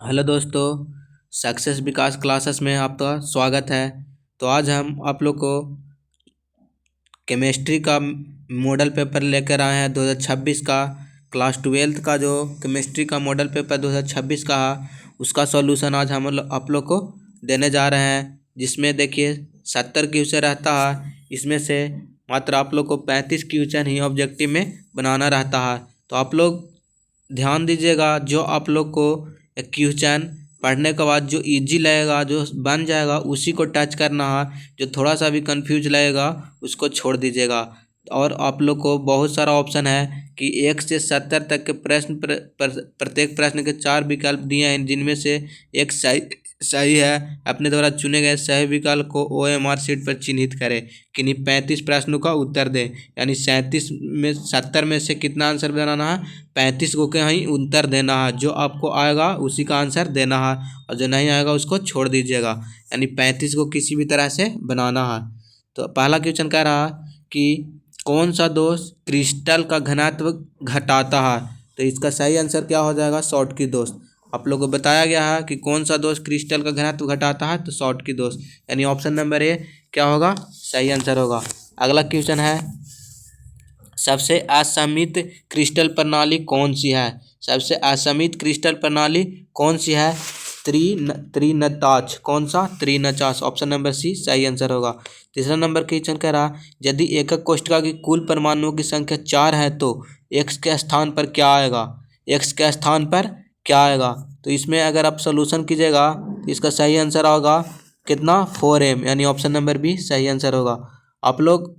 Hello दोस्तों। Success विकास classes में आपका स्वागत है। तो आज हम आप लोग को केमिस्ट्री का मॉडल पेपर लेकर आए हैं 2026 का। क्लास 12th का जो केमिस्ट्री का मॉडल पेपर 2026 का है उसका सॉल्यूशन आज हम आप लोग को देने जा रहे हैं, जिसमें देखिए 70 क्वेश्चन रहता है। इसमें से मात्र आप लोग को 35 क्वेश्चन ही ऑब्जेक्टिव में बनाना रहता है। तो आप लोग ध्यान दीजिएगा, जो आप लोग को क्वेश्चन पढ़ने के बाद जो इजी लगेगा, जो बन जाएगा, उसी को टच करना है। जो थोड़ा सा भी कंफ्यूज लगेगा उसको छोड़ दीजिएगा। और आप लोग को बहुत सारा ऑप्शन है कि 1 से 70 तक के प्रश्न प्रत्येक प्रश्न के 4 विकल्प दिए हैं, जिनमें से एक सही है। अपने द्वारा चुने गए सही विकल्प को OMR शीट पर चिन्हित करें। किन्हीं 35 प्रश्नों का उत्तर दें, यानी 37 में 70 में से कितना आंसर बनाना है, 35 को के ही उत्तर देना है। जो आपको आएगा उसी का आंसर देना है, और जो नहीं आएगा उसको छोड़ दीजिएगा। यानी 35 को किसी भी तरह से बनाना है। तो पहला क्वेश्चन कह रहा कि कौन सा दोष क्रिस्टल का घनत्व घटाता है। तो इसका सही आंसर क्या हो जाएगा, शॉर्टकी दोष। आप लोग को बताया गया है कि कौन सा दोष क्रिस्टल का घनत्व घटाता है, तो शॉर्टकी दोष, यानी ऑप्शन नंबर ए क्या होगा, सही आंसर होगा। अगला क्वेश्चन है, सबसे असमित क्रिस्टल प्रणाली कौन सी है। सबसे असमित क्रिस्टल प्रणाली कौन सी है, त्रिनताक्ष। कौन सा, त्रिनताक्ष। ऑप्शन नंबर सी सही आंसर होगा। तीसरा नंबर क्वेश्चन कह रहा, यदि एकक कोष्ठका की कुल परमाणुओं की संख्या 4 है तो x के स्थान पर क्या आएगा। x के स्थान पर क्या आएगा। तो इसमें अगर आप सोल्यूशन कीजिएगा तो इसका सही आंसर होगा कितना, 4m, यानी ऑप्शन नंबर बी सही आंसर होगा। आप लोग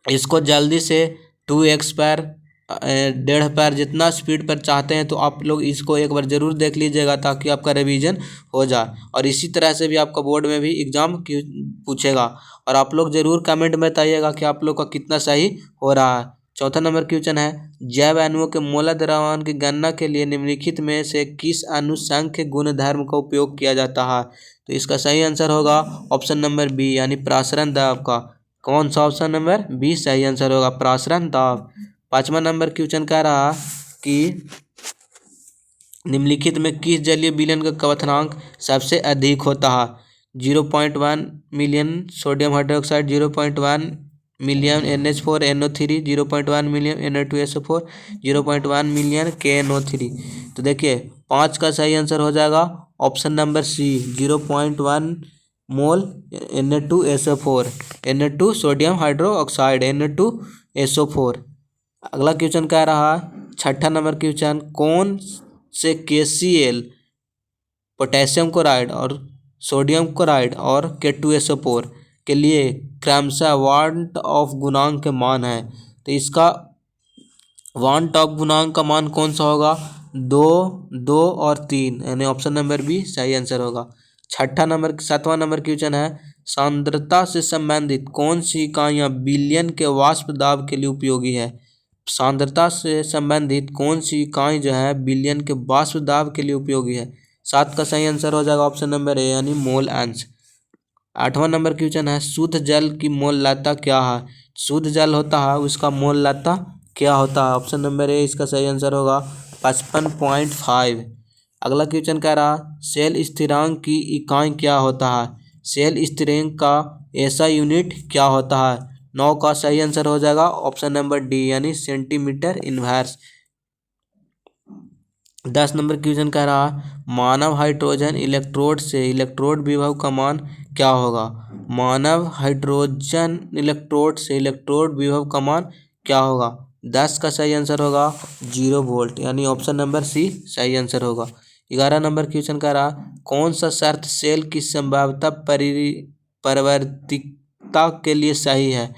इसको जल्दी से 2x पर 1.5 पर जितना स्पीड पर चाहते हैं तो आप लोग इसको एक बार ज़रूर देख लीजिएगा, ताकि आपका रिवीजन हो जाए। और इसी तरह से भी आपका बोर्ड में भी एग्ज़ाम पूछेगा। और आप लोग ज़रूर कमेंट में बताइएगा कि आप लोग का कितना सही हो रहा है। चौथा नंबर क्वेश्चन है, जैव अणुओं के मोलर द्रव्यमान की गणना के लिए निम्नलिखित में से किस अनुसंख्य गुणधर्म का उपयोग किया जाता है। तो इसका सही आंसर होगा ऑप्शन नंबर बी, यानी प्रासरण दाब का। कौन सा, ऑप्शन नंबर बी सही आंसर होगा, प्रासरण दाब। पांचवा नंबर क्वेश्चन कह रहा कि निम्नलिखित में किस जलीय विलयन का क्वथनांक सबसे अधिक होता है। 0.1 million sodium hydroxide, 0.1 million NH4NO3, 0.1 million Na2SO4, 0.1 million KNO3। तो देखिए 5 का सही आंसर हो जाएगा ऑप्शन नंबर सी, 0.1 मोल Na2SO4, Na2 sodium hydroxide, Na2SO4। अगला क्वेश्चन कह रहा, छठा नंबर क्वेश्चन, कौन से KCl, पोटेशियम क्लोराइड और सोडियम क्लोराइड और K2SO4 के लिए क्रमशः वांट ऑफ गुणांक के मान है। तो इसका वांट ऑफ गुणांक का मान कौन सा होगा, 2, 2 और 3, यानी ऑप्शन नंबर बी सही आंसर होगा। सातवां नंबर क्वेश्चन है, सांद्रता से संबंधित कौन सी इकाइयाँ विलयन के वाष्प दाब के लिए उपयोगी है। सांद्रता से संबंधित कौन सी इकाई जो है विलयन के वाष्प दाब के लिए उपयोगी है। 7 का सही आंसर हो जाएगा ऑप्शन नंबर ए, यानी मोल अंश। आठवां नंबर क्वेश्चन है, शुद्ध जल की मोललता क्या है। शुद्ध जल होता है उसका मोललता क्या होता है। ऑप्शन नंबर ए इसका सही आंसर होगा 55.5। अगला क्वेश्चन कह रहा, सेल स्थिरांक की इकाई क्या होता है। सेल स्थिरांक का ऐसा यूनिट क्या होता है। 9 का सही आंसर हो जाएगा ऑप्शन नंबर डी, यानी सेंटीमीटर इनवर्स। 10 नंबर क्वेश्चन कह रहा, मानव हाइड्रोजन इलेक्ट्रोड से इलेक्ट्रोड विभव का मान क्या होगा। मानव हाइड्रोजन इलेक्ट्रोड से इलेक्ट्रोड विभव का मान क्या होगा। 10 का सही आंसर होगा 0 वोल्ट, यानी ऑप्शन नंबर सी सही आंसर होगा। 11 नंबर क्वेश्चन कह रहा, कौन सा शर्त सेल की संभाव्यता परिवर्तिता के लिए सही है।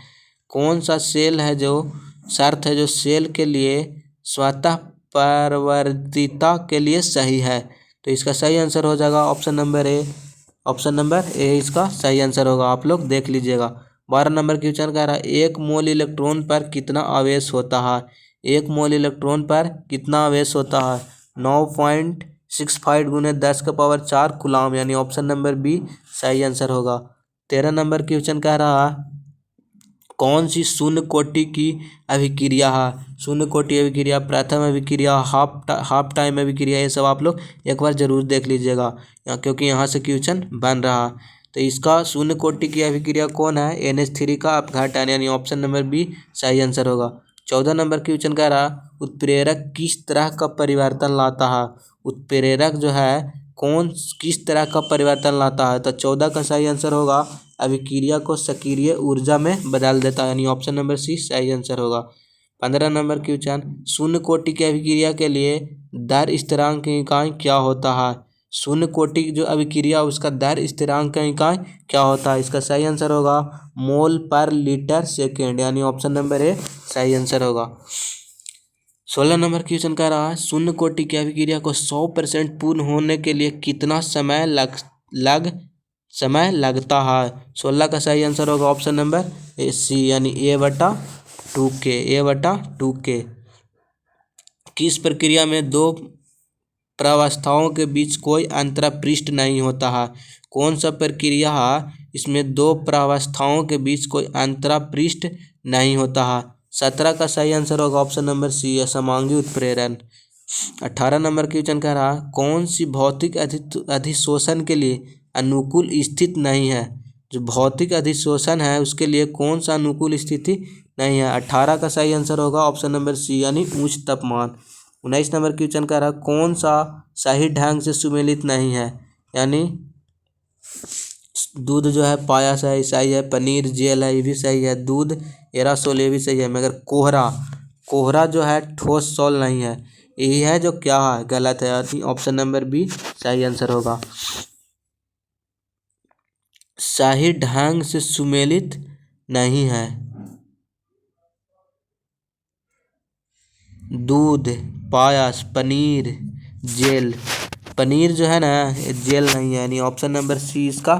कौन सा सेल है जो शर्त है जो सेल के लिए स्वतः परिवर्तिता के लिए सही है। तो इसका सही आंसर हो जाएगा option number A. Option number A इसका सही आंसर होगा, आप लोग देख लीजिएगा। 12 नंबर क्वेश्चन कह रहा है, एक मोल इलेक्ट्रॉन पर कितना आवेश होता है। एक मोल इलेक्ट्रॉन पर कितना आवेश होता है, 9.65 गुने 10⁴ कूलम, यानी ऑप्शन नंबर बी सही आंसर होगा। 13 नंबर क्वेश्चन कह रहा है, कौन सी शून्य कोटि की अभिक्रिया है? शून्य कोटि अभिक्रिया, प्रथम अभिक्रिया, हाफ टाइम अभिक्रिया, ये सब आप लोग एक बार जरूर देख लीजिएगा क्योंकि यहाँ से क्वेश्चन बन रहा। तो इसका शून्य कोटि की अभिक्रिया कौन है? NH3 का अपघटन, यानी ऑप्शन नंबर बी सही आंसर होगा। 14 नंबर क्वेश्चन कह रहा उत्प्रेरक किस तरह का परिवर्तन लाता है? उत्प्रेरक जो है किस तरह का परिवर्तन लाता है? तो 14 का सही आंसर होगा अभिक्रिया को सक्रिय ऊर्जा में बदल देता है, यानी ऑप्शन नंबर सी सही आंसर होगा। 15 नंबर क्वेश्चन शून्य कोटि की अभिक्रिया के लिए दर स्थिरांक की इकाई क्या होता है? शून्य कोटि जो अभिक्रिया उसका दर स्थिरांक का इकाई क्या होता है? इसका सही आंसर होगा मोल पर लीटर सेकेंड, यानी ऑप्शन नंबर ए सही आंसर होगा। 16 नंबर क्वेश्चन कह रहा है शून्य कोटि की अभिक्रिया को 100% पूर्ण होने के लिए कितना समय लगता है? 16 का सही आंसर होगा ऑप्शन नंबर सी, यानी A/2K। किस प्रक्रिया में दो प्रावस्थाओं के बीच कोई अंतरापृष्ठ नहीं होता है? कौन सा प्रक्रिया है इसमें दो प्रावस्थाओं के बीच कोई अंतरापृष्ठ नहीं होता है? 17 का सही आंसर होगा ऑप्शन नंबर सी, असमांगी उत्प्रेरण। 18 नंबर क्वेश्चन कह रहा कौन सी भौतिक अधिशोषण के लिए अनुकूल स्थिति नहीं है? जो भौतिक अधिशोषण है उसके लिए कौन सा अनुकूल स्थिति नहीं है? 18 का सही आंसर होगा ऑप्शन नंबर सी, यानी उच्च तापमान। 19 नंबर क्वेश्चन कह रहा कौन सा सही ढंग से सुमेलित नहीं है? यानी दूध जो है पायस है, सही है। पनीर जेल है, ये भी सही है। दूध एरासोल, ये भी सही है। मगर कोहरा जो है ठोस सॉल नहीं है, यही है जो क्या है गलत है, ऑप्शन नंबर बी सही आंसर होगा। सही ढंग से सुमेलित नहीं है दूध, पायस, पनीर, जेल। पनीर जो है ना जेल नहीं है, यानी ऑप्शन नंबर सी इसका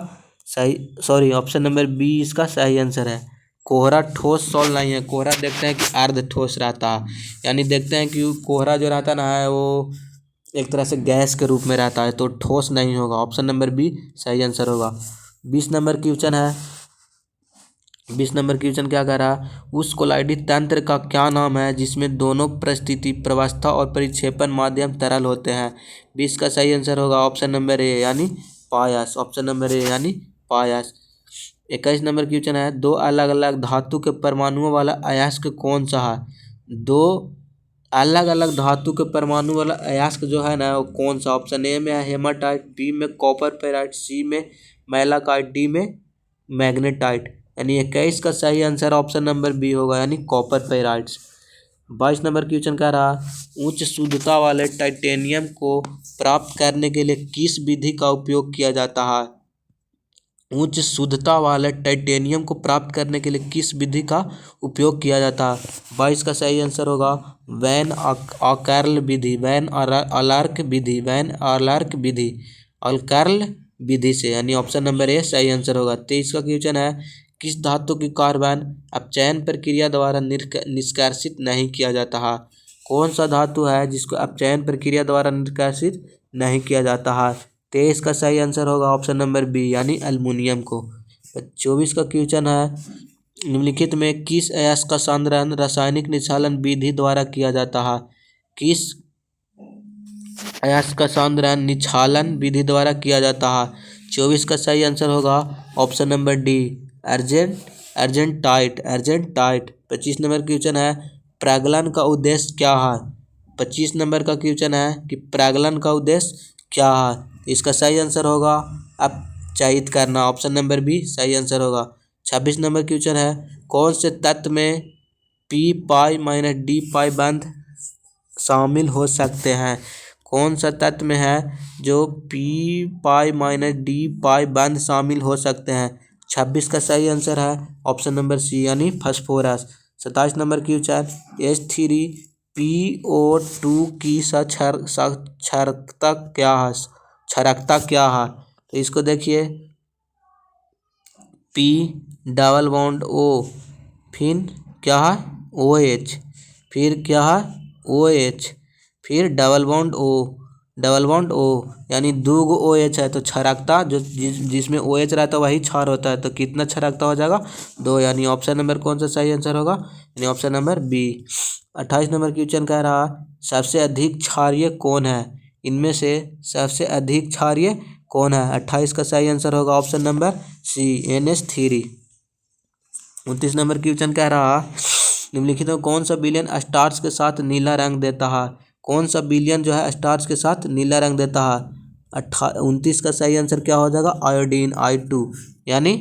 ऑप्शन नंबर बी इसका सही आंसर है। कोहरा ठोस सॉल नहीं है। कोहरा देखते हैं कि अर्ध ठोस रहता है, यानी देखते हैं कि कोहरा जो रहता ना है वो एक तरह से गैस के रूप में रहता है, तो ठोस नहीं होगा। ऑप्शन नंबर बी सही आंसर होगा। 20 नंबर क्वेश्चन है। 20 नंबर क्वेश्चन क्या कह रहा उस कोलाइडी तंत्र का क्या नाम है जिसमें दोनों परिस्थिति प्रवस्था और परिक्षेपण माध्यम तरल होते हैं? 20 का सही आंसर होगा ऑप्शन नंबर ए, यानी पायस। ऑप्शन नंबर ए यानी पायस। 21 नंबर क्वेश्चन है दो अलग अलग धातु के परमाणुओं वाला अयस्क कौन सा है? दो अलग अलग धातु के परमाणु वाला अयस्क जो है ना वो कौन सा? ऑप्शन ए में है हेमाटाइट, बी में कॉपर फेराइट, सी में मैलाकाइट, डी में मैग्नेटाइट, यानी 21 का सही आंसर ऑप्शन नंबर बी होगा, यानी कॉपर फेराइट्स। 22 नंबर क्वेश्चन कह रहा उच्च शुद्धता वाले टाइटेनियम को प्राप्त करने के लिए किस विधि का उपयोग किया जाता है? उच्च शुद्धता वाले टाइटेनियम को प्राप्त करने के लिए किस विधि का उपयोग किया जाता है? 22 का सही आंसर होगा वैन आर्कर्ल विधि, वैन आर्क विधि, अल्कर्ल विधि से, यानी ऑप्शन नंबर ए सही आंसर होगा। 23 का क्वेश्चन है किस धातु की कार्बन अपचयन प्रक्रिया द्वारा निष्कासित नहीं किया जाता है? कौन सा धातु है जिसको अपचयन प्रक्रिया द्वारा निष्कासित नहीं किया जाता है? 23 का सही आंसर होगा ऑप्शन नंबर बी, यानी एल्युमिनियम को। 24 का क्वेश्चन है निम्नलिखित में किस अयस्क का सांद्रण रासायनिक निक्षालन विधि द्वारा किया जाता है? किस अयस्क का सांद्रण निक्षालन विधि द्वारा किया जाता है? 24 का सही आंसर होगा option number D, argentite. 25 number question है प्रागलन का उद्देश्य क्या है? 25 नंबर का क्वेश्चन है कि प्रागलन का उद्देश्य क्या है? इसका सही आंसर होगा अपचयित करना, ऑप्शन नंबर बी सही आंसर होगा। 26 नंबर क्वेश्चन है कौन से तत्व में पी पाई माइनस डी पाई बंध शामिल हो सकते हैं? कौन सा तत्व में है जो पी पाई माइनस डी पाई बंध शामिल हो सकते हैं? 26 का सही आंसर है ऑप्शन नंबर सी, यानी फास्फोरस। 27 नंबर क्वेश्चन H3PO2 की क्षारकता क्या है? तो इसको देखिए P डबल बॉन्ड O, फिर क्या है OH, फिर क्या है OH, फिर double bond O, double bond O, यानी दो गो OH है तो क्षारकता जिसमें OH रहता है वही क्षार होता है, तो कितना क्षारकता हो जाएगा 2, यानी ऑप्शन नंबर कौन सा सही आंसर होगा, यानी option number B. 28 number question कह रहा सबसे अधिक क्षारीय कौन है, इनमें से सबसे अधिक क्षारीय कौन है। 28 का सही आंसर होगा option number C, NH3। 29 number question कह रहा निम्नलिखित में कौन सा विलयन स्टार्च के साथ नीला रंग देता है, कौन सा विलयन जो है स्टार्च के साथ नीला रंग देता है। 29 का सही आंसर क्या हो जाएगा, आयोडीन, I2, यानी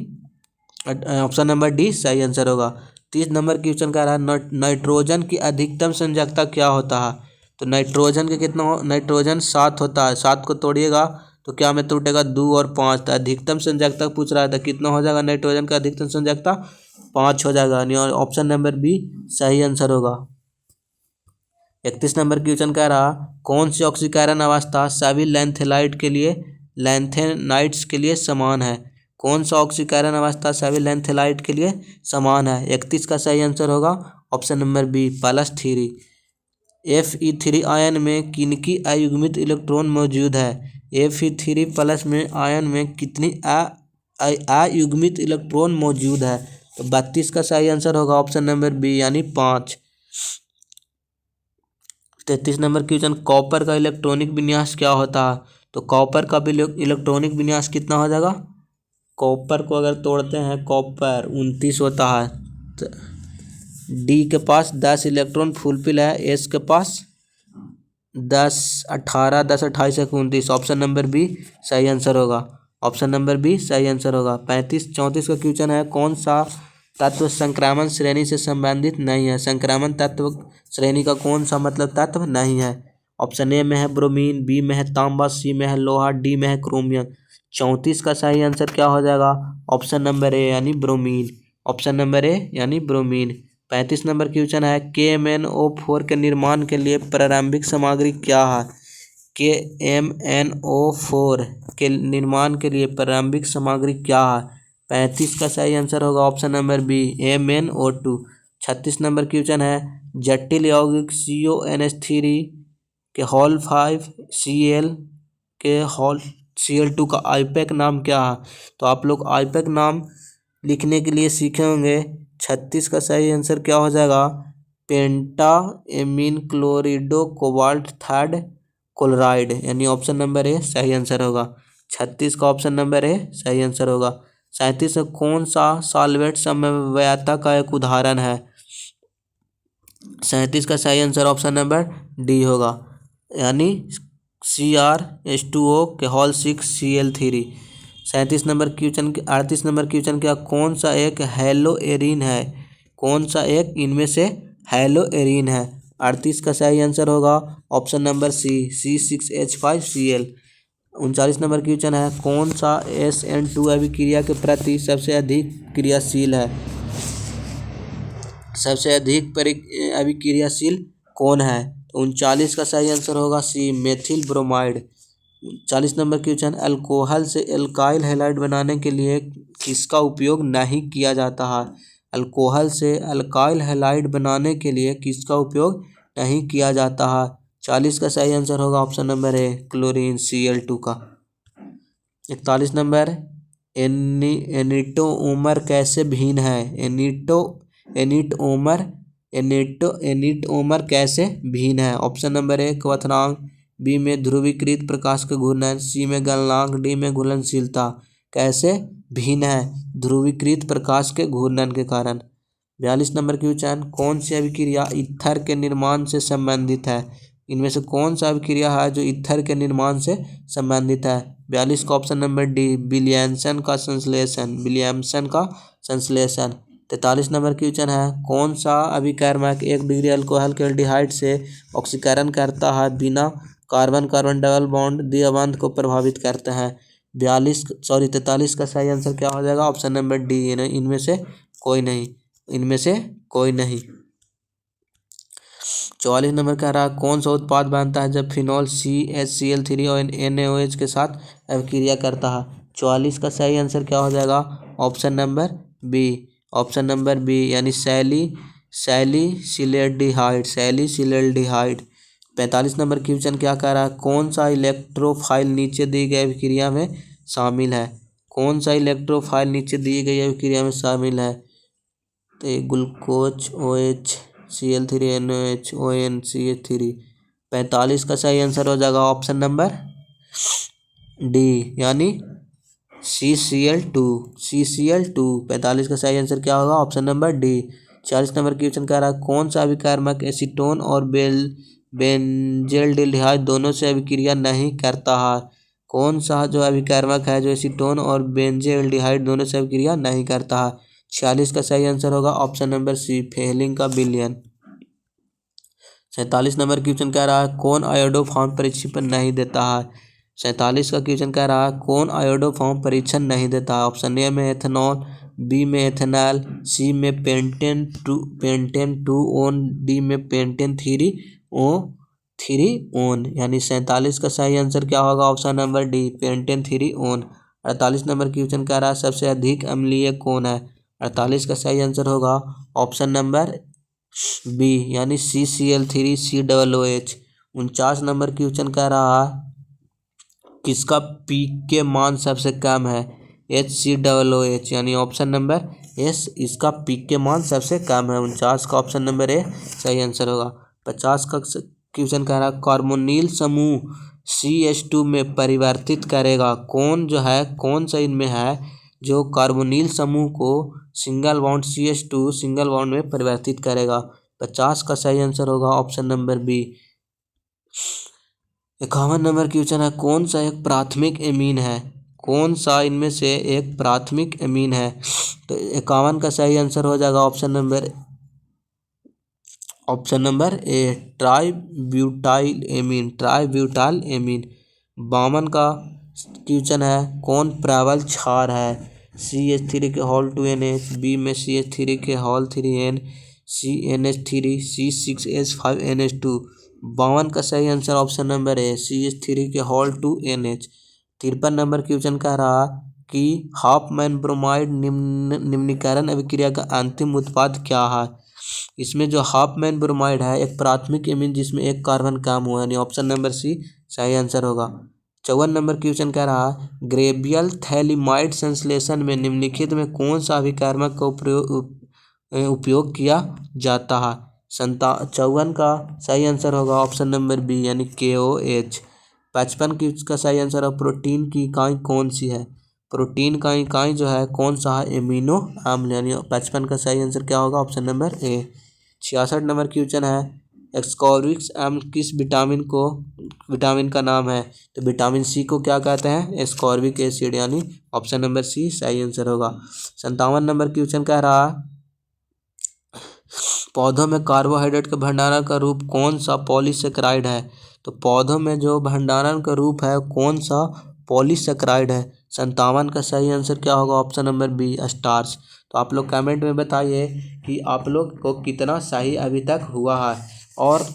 ऑप्शन नंबर डी सही आंसर होगा। 30 नंबर क्वेश्चन कह रहा है नाइट्रोजन की अधिकतम संयोजकता क्या होता है, तो नाइट्रोजन के कितना नाइट्रोजन 7 होता है, 7 को तोड़िएगा तो क्या में टूटेगा 2 और 5, तो अधिकतम संयोजकता पूछ रहा था कितना हो जाएगा, नाइट्रोजन का अधिकतम संयोजकता 5 हो जाएगा, यानी ऑप्शन नंबर बी सही आंसर होगा। 31 नंबर क्वेश्चन कह रहा कौन सी ऑक्सीकरण अवस्था सभी लैंथेनाइड्स के लिए समान है, कौन सा ऑक्सीकरण अवस्था सभी लैंथेनाइड के लिए समान है। 31 का सही आंसर होगा option number B, +3। Fe3 ion में किनकी अयुग्मित इलेक्ट्रॉन मौजूद है, Fe3 प्लस में आयन में कितनी अयुग्मित इलेक्ट्रॉन मौजूद है, तो 32 का सही आंसर होगा ऑप्शन नंबर बी, यानी 5। 33 नंबर क्वेश्चन कॉपर का इलेक्ट्रॉनिक विन्यास क्या होता है, तो कॉपर का भी इलेक्ट्रॉनिक विन्यास कितना हो जाएगा, कॉपर को अगर तोड़ते हैं कॉपर 29 होता है, तो डी के पास 10 इलेक्ट्रॉन फुलफिल है, एस के पास 10 18 10 28 29, ऑप्शन नंबर बी सही आंसर होगा, ऑप्शन नंबर बी सही आंसर होगा। 34 34 का क्वेश्चन है कौन सा तत्व संक्रामण श्रेणी से संबंधित नहीं है, संक्रामण तत्व श्रेणी का कौन सा मतलब तत्व नहीं है। ऑप्शन ए में है ब्रोमीन, बी में है तांबा, सी में है लोहा, डी में है क्रोमियम। 34 का सही आंसर क्या हो जाएगा, ऑप्शन नंबर ए यानी ब्रोमीन, ऑप्शन नंबर ए यानी ब्रोमीन। 35 नंबर क्वेश्चन है KMnO4 के निर्माण के लिए प्रारंभिक सामग्री क्या है, KMnO4 के निर्माण के लिए प्रारंभिक सामग्री क्या है। 35 का सही आंसर होगा option number B, MnO2। 36 number question है जटिल यौगिक CONH3 के होल 5 Cl के होल Cl2 का आईपैक नाम क्या है, तो आप लोग आईपैक नाम लिखने के लिए सीखे होंगे। 36 का सही आंसर क्या हो जाएगा, पेंटा एमीन क्लोरिडो कोबाल्ट थर्ड क्लोराइड, यानी ऑप्शन नंबर ए सही आंसर होगा। 36 का ऑप्शन नंबर ए सही आंसर होगा। 37 में कौन सा सॉल्वेंट समव्ययता का एक उदाहरण है, 37 का सही आंसर ऑप्शन नंबर डी होगा, यानी CrH2O के होल 6 Cl3। 37 number question 38 number question क्या कौन सा एक हेलो एरीन है, कौन सा एक इनमें से हेलो एरीन है। 38 का सही आंसर होगा option number C, C6H5Cl। 39 number question है कौन सा SN2 अभिक्रिया के प्रति सबसे अधिक क्रियाशील है, सबसे अधिक अभिक्रियाशील कौन है, तो 39 का सही आंसर होगा C, methyl bromide. 40 number question alcohol से एल्काइल हैलाइड बनाने के लिए किसका उपयोग नहीं किया जाता है, अल्कोहल से अल्काइल हैलाइड बनाने के लिए किसका उपयोग नहीं किया जाता है। 40 का सही आंसर होगा option number A, chlorine Cl2 का। 41 नंबर एनिटोमर कैसे भिन्न है, एनिटोमर कैसे भिन्न है। ऑप्शन नंबर ए क्वथनांक, बी में ध्रुवीकृत प्रकाश के घूर्णन, सी में गलनांक, डी में घुलनशीलता। कैसे भिन्न है, ध्रुवीकृत प्रकाश के घूर्णन के कारण। 42 नंबर क्वेश्चन कौन सी अभिक्रिया ईथर के निर्माण से संबंधित है, इनमें से कौन सा अभिक्रिया है जो ईथर के निर्माण से संबंधित है। 42 का ऑप्शन नंबर डी, विलियमसन का संश्लेषण। 43 नंबर क्वेश्चन है कौन सा अभिकर्मक 1 डिग्री अल्कोहल के एल्डिहाइड से ऑक्सीकरण करता है बिना कार्बन कार्बन डबल बॉन्ड द्विबंध को प्रभावित करते हैं। 43 का सही आंसर क्या हो जाएगा, ऑप्शन नंबर डी, इनमें से कोई नहीं, इनमें से कोई नहीं। 44 नंबर कह रहा है कौन सा उत्पाद बनता है जब फिनॉल CHCl3 और NaOH के साथ अभिक्रिया करता है। 44 का सही आंसर क्या हो जाएगा, option number B, option number B, यानी सैलिसिलेडिहाइड। 45 नंबर क्वेश्चन क्या कह रहा है, कौन सा इलेक्ट्रोफाइल नीचे दी गई अभिक्रिया में शामिल है। कौन सा इलेक्ट्रोफाइल नीचे दी गई अभिक्रिया में शामिल है। तो glucose OH Cl3 NOH ON CH3। 45 का सही आंसर हो जाएगा ऑप्शन नंबर डी यानी CCl2। 45 का सही आंसर क्या होगा, option number D. 40 number question कह रहा है, कौन सा अभिकारक एसीटोन और बेंजल्डिहाइड दोनों से अभिक्रिया नहीं करता है। कौन सा जो अभिकारक है जो एसीटोन और बेंजल्डिहाइड दोनों से अभिक्रिया नहीं करता है। 46 का सही आंसर होगा ऑप्शन नंबर सी, फेलिंग का विलयन। 47 नंबर क्वेश्चन कह रहा है, कौन आयोडोफॉर्म परीक्षण नहीं देता है। 47 का क्वेश्चन कह रहा है, कौन आयोडोफॉर्म परीक्षण नहीं देता है। ऑप्शन ए में एथेनॉल, बी में एथेनॉल, सी में पेंटेन 2 ओन, डी में पेंटेन 3 ओन। यानी 47 का सही आंसर क्या होगा, option number D, pentane 3 own. 48 number question कह रहा है, सबसे अधिक अम्लीय कौन है। 48 का सही आंसर होगा ऑप्शन नंबर बी यानी CCl3 COOH। 49 नंबर क्वेश्चन कह रहा है, किसका पीक के मान सबसे कम है। HCOOH यानी ऑप्शन नंबर एस, इसका पीक के मान सबसे कम है। 49 का ऑप्शन नंबर ए सही आंसर होगा। 50 का क्वेश्चन कह रहा है, कार्बोनिल समूह CH2 में परिवर्तित करेगा। कौन जो है, कौन सा इनमें है जो कार्बोनिल समूह को single bond CH2 single bond में परिवर्तित करेगा। 50 का सही आंसर होगा option number B. 51 number question है, कौन सा एक प्राथमिक एमीन है। कौन सा इनमें से एक प्राथमिक एमीन है। तो 51 का सही आंसर हो जाएगा ऑप्शन नंबर ए, ट्राईब्यूटाइल एमीन। 52 का क्वेश्चन है, कौन प्रबल क्षार है। CH3 के होल 2NH, बी में CH3 के होल 3N, CNH3 C6H5NH2। 52 का सही आंसर ऑप्शन नंबर है CH3 के होल 2NH। 53 नंबर क्वेश्चन कह रहा कि हाफमैन ब्रोमाइड निम्नीकरण अभिक्रिया का अंतिम उत्पाद क्या है। इसमें जो हाफमैन ब्रोमाइड है एक प्राथमिक एमीन जिसमें एक कार्बन कम हुआ, यानी ऑप्शन नंबर सी सही आंसर होगा। 54 नंबर क्वेश्चन कह रहा है, ग्रेबियल थैलिमाइड संश्लेषण में निम्नलिखित में कौन सा अभिकारक का उपयोग किया जाता है। 54 का सही आंसर होगा ऑप्शन नंबर बी यानी KOH। 55 का सही आंसर है, प्रोटीन की इकाई कौन सी है। प्रोटीन का इकाई जो है कौन सा है, एमिनो अम्ल। यानी 55 का सही आंसर क्या होगा, option number A. 66 number question है, एस्कॉर्बिक अम्ल किस विटामिन का नाम है। तो विटामिन सी को क्या कहते हैं, एस्कॉर्बिक एसिड। यानी ऑप्शन नंबर सी सही आंसर होगा। 57 नंबर क्वेश्चन कह रहा है, पौधों में कार्बोहाइड्रेट के भंडारण का रूप कौन सा पॉलीसेकेराइड है। तो पौधों में जो भंडारण का रूप है कौन सा पॉलीसेकेराइड है। 57 का सही आंसर क्या होगा, ऑप्शन नंबर बी, स्टार्च। तो आप लोग कमेंट में बताइए कि आप लोग को कितना सही अभी तक हुआ है। और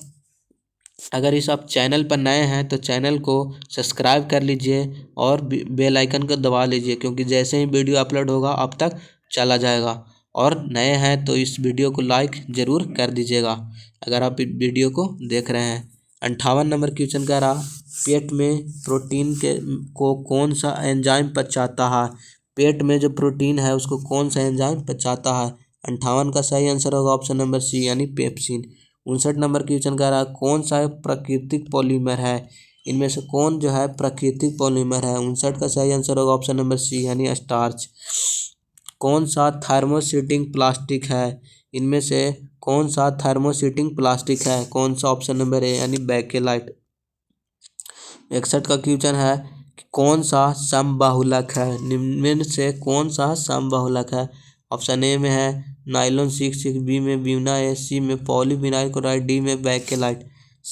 अगर इस आप चैनल पर नए हैं तो चैनल को सब्सक्राइब कर लीजिए और बेल आइकन को दबा लीजिए, क्योंकि जैसे ही वीडियो अपलोड होगा आप तक चला जाएगा। और नए हैं तो इस वीडियो को लाइक ज़रूर कर दीजिएगा अगर आप वीडियो को देख रहे हैं। 58 नंबर क्वेश्चन कह रहा, पेट में प्रोटीन को कौन सा एंजाइम पचाता है। पेट में जो प्रोटीन है उसको कौन सा एंजाइम पचाता है। 58 का सही आंसर होगा ऑप्शन नंबर सी यानी पेप्सिन। 59 नंबर क्वेश्चन कह रहा है, कौन सा प्राकृतिक पॉलीमर है। इनमें से कौन जो है प्राकृतिक पॉलीमर है। 59 का सही आंसर होगा ऑप्शन नंबर सी यानी स्टार्च। कौन सा थर्मोसेटिंग प्लास्टिक है। इनमें से कौन सा थर्मोसेटिंग प्लास्टिक है, कौन सा, ऑप्शन नंबर ए यानी बेकेलाइट। 61 का क्वेश्चन है, कौन सा समबाहुलक है। निम्न से कौन सा समबाहुलक है। ऑप्शन ए में है नाइलॉन 6, बी में ब्यूना ए, सी में पॉलीविनाइल क्लोराइड, डी में बेकेलाइट।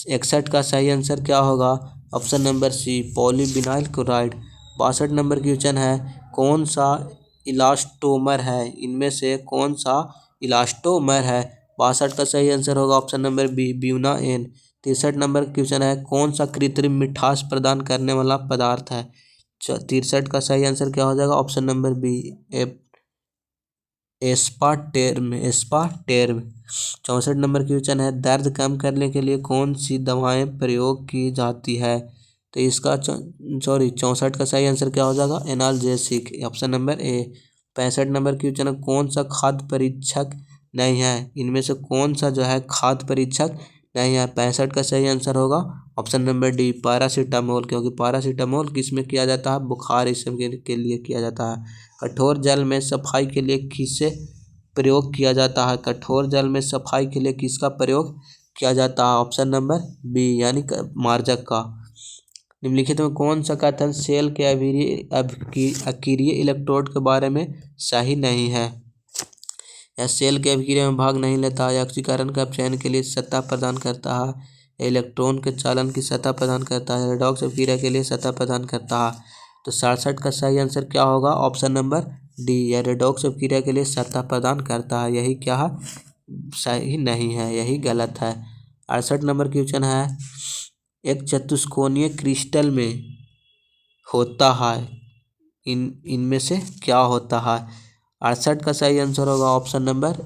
61 का सही आंसर क्या होगा, option number C, polyvinyl chloride. 62 number question है, कौन सा इलास्टोमर है। इनमें से कौन सा इलास्टोमर है। 62 का सही आंसर होगा option number B, buna N. 63 number question है, कौन सा कृत्रिम मिठास प्रदान करने वाला पदार्थ है। 63 का सही आंसर क्या हो जाएगा, option number B, aspartame 64 number question है, दर्द कम करने के लिए कौन सी दवाएं प्रयोग की जाती है? तो इसका 64 का सही आंसर क्या हो जाएगा? Analgesic, option number A. 65 number question है, कौन सा खाद्य परीक्षक नहीं है? इनमें से कौन सा जो है खाद्य परीक्षक नहीं है? 65 का सही आंसर होगा ऑप्शन नंबर डी, पैरासीटामोल, क्योंकि पैरासीटामोल किस में किया जाता है? बुखार इस सब के लिए किया जाता है। कठोर जल में सफाई के लिए किसे प्रयोग किया जाता है? कठोर जल में सफाई के लिए किसका प्रयोग किया जाता है? ऑप्शन नंबर बी, यानी मार्जक का। निम्नलिखित में कौन सा कथन सेल के अकीरिय इलेक्ट्रोड के बारे में सही नहीं है? यह सेल के अभिक्रिया में भाग नहीं लेता है, ऑक्सीकरण का चयन के लिए सतह प्रदान करता है, इलेक्ट्रॉन के चालन की सतह प्रदान करता है, रेडॉक्स अभिक्रिया के लिए सतह प्रदान करता है। तो 67 का सही आंसर क्या होगा? ऑप्शन नंबर डी, यह रेडॉक्स अभिक्रिया के लिए सतह प्रदान करता है। यही क्या है? सही नहीं है, यही गलत है। 68 नंबर क्वेश्चन है, एक चतुष्कोणीय क्रिस्टल में होता है, इनमें से क्या होता है? 68 का सही आंसर होगा ऑप्शन नंबर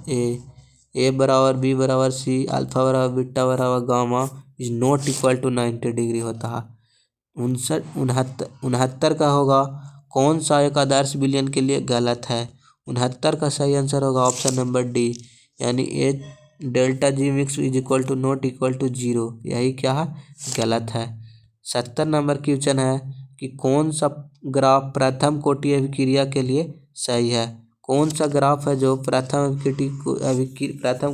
ए बराबर बी बराबर सी, अल्फा बराबर बीटा बराबर gamma is not equal to 90 degree होता है। 69 का होगा, कौन सा एक आदर्श विलयन के लिए गलत है? 69 का सही आंसर होगा ऑप्शन नंबर डी, यानी A delta G mix is equal to not equal to 0, यही क्या है? गलत है। 70 नंबर क्वेश्चन है कि कौन सा ग्राफ प्रथम कोटि अभिक्रिया के लिए सही है? कौन सा ग्राफ है जो प्रथम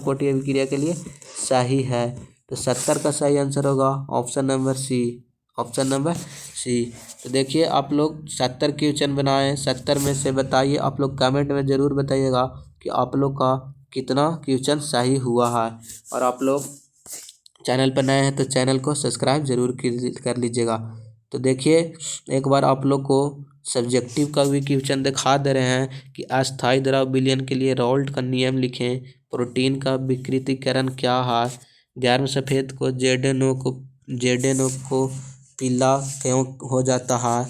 कोटि अभिक्रिया के लिए सही है? तो 70 का सही आंसर होगा option number C, option number C. तो देखिए आप लोग 70 क्वेश्चन बनाए, 70 में से बताइए, आप लोग कमेंट में ज़रूर बताइएगा कि आप लोग का कितना क्वेश्चन सही हुआ है। और आप लोग चैनल पर नए हैं तो चैनल को सब्सक्राइब जरूर कर लीजिएगा। तो देखिए एक बार आप लोग को सब्जेक्टिव का भी क्वेश्चन दिखा दे रहे हैं कि अस्थायी द्रव विलयन के लिए राउल्ट का नियम लिखें, प्रोटीन का विकृतीकरण क्या है, गर्म सफ़ेद को जेडेनो को पीला क्यों हो जाता है।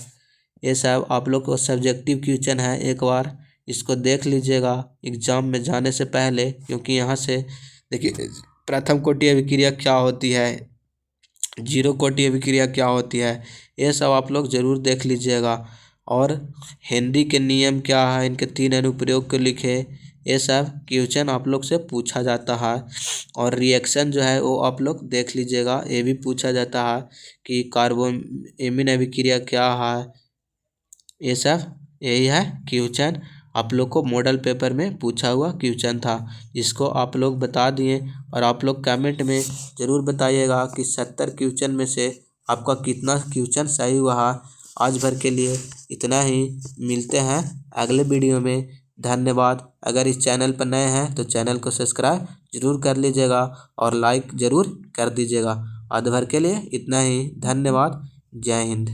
ये सब आप लोग को सब्जेक्टिव क्वेश्चन है, एक बार इसको देख लीजिएगा एग्जाम में जाने से पहले, क्योंकि यहाँ से देखिए प्रथम कोटि अभिक्रिया क्या होती है, जीरो कोटि अभिक्रिया क्या होती है, ये सब आप लोग ज़रूर देख लीजिएगा। और हेनरी के नियम क्या है, इनके 3 अनुप्रयोग को लिखे, ये सब क्वेश्चन आप लोग से पूछा जाता है। और रिएक्शन जो है वो आप लोग देख लीजिएगा, ये भी पूछा जाता है कि कार्बोएमिन अभिक्रिया क्या है। ये सब यही है क्वेश्चन, आप लोग को मॉडल पेपर में पूछा हुआ क्वेश्चन था, इसको आप लोग बता दिए। और आप लोग कमेंट में ज़रूर बताइएगा कि 70 क्वेश्चन में से आपका कितना क्वेश्चन सही हुआ है। आज भर के लिए इतना ही, मिलते हैं अगले वीडियो में। धन्यवाद। अगर इस चैनल पर नए हैं तो चैनल को सब्सक्राइब जरूर कर लीजिएगा और लाइक ज़रूर कर दीजिएगा। आज भर के लिए इतना ही, धन्यवाद। जय हिंद।